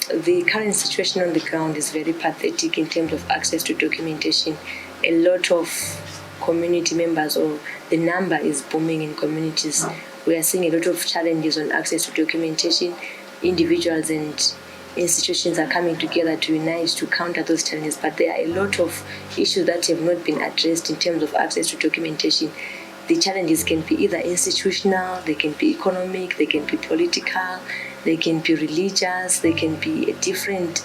The current situation on the ground is very pathetic in terms of access to documentation. A lot of community members, or the number is booming in communities. We are seeing a lot of challenges on access to documentation. Individuals and institutions are coming together to unite to counter those challenges, but there are a lot of issues that have not been addressed in terms of access to documentation. The challenges can be either institutional, they can be economic, they can be political, they can be religious, they can be a different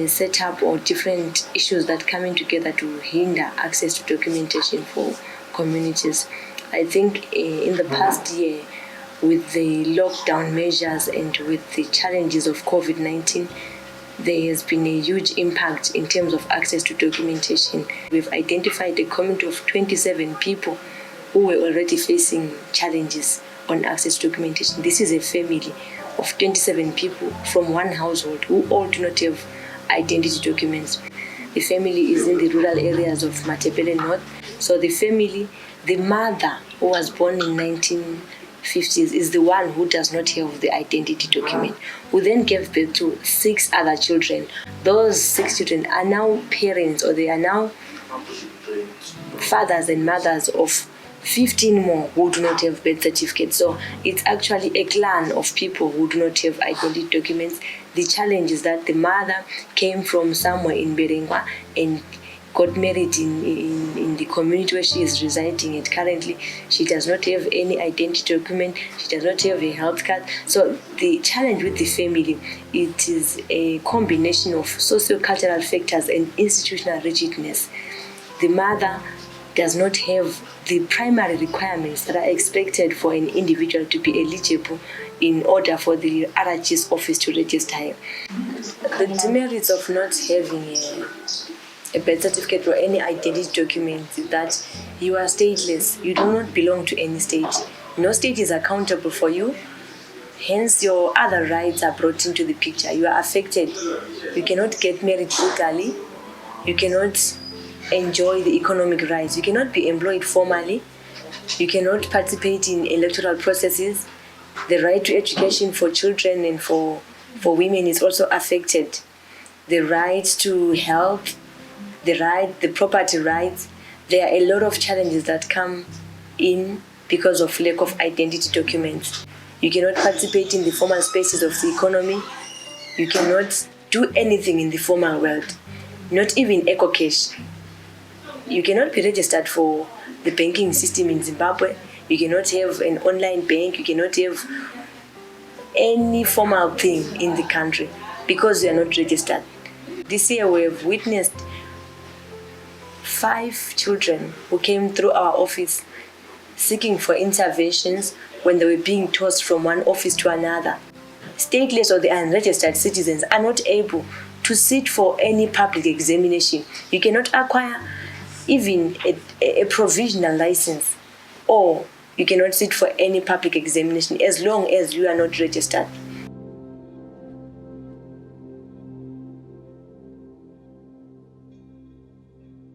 setup or different issues that coming together to hinder access to documentation for communities. I think in the past year, with the lockdown measures and with the challenges of COVID-19, there has been a huge impact in terms of access to documentation. We've identified a community of 27 people who were already facing challenges on access to documentation. This is a family of 27 people from one household who all do not have identity documents. The family is in the rural areas of Matabeleland North. So the family, the mother who was born in 1950s is the one who does not have the identity document, who then gave birth to 6 other children. Those 6 children are now parents, or they are now fathers and mothers of 15 more who do not have birth certificates. So it's actually a clan of people who do not have identity documents. The challenge is that the mother came from somewhere in Berengwa and got married in the community where she is residing at currently. She does not have any identity document. She does not have a health card. So the challenge with the family, it is a combination of socio-cultural factors and institutional rigidness. The mother does not have the primary requirements that are expected for an individual to be eligible in order for the RG's office to register him. The demerits of not having a birth certificate or any identity document is that you are stateless. You do not belong to any state. No state is accountable for you. Hence, your other rights are brought into the picture. You are affected. You cannot get married legally. You cannot enjoy the economic rights. You cannot be employed formally. You cannot participate in electoral processes. The right to education for children and for women is also affected. The right to health, the property rights. There are a lot of challenges that come in because of lack of identity documents. You cannot participate in the formal spaces of the economy. You cannot do anything in the formal world, not even EcoCash. You cannot be registered for the banking system in Zimbabwe. You cannot have an online bank. You cannot have any formal thing in the country because you are not registered. This year we have witnessed 5 children who came through our office seeking for interventions when they were being tossed from one office to another. Stateless or the unregistered citizens are not able to sit for any public examination. You cannot acquire even a provisional license, or you cannot sit for any public examination as long as you are not registered.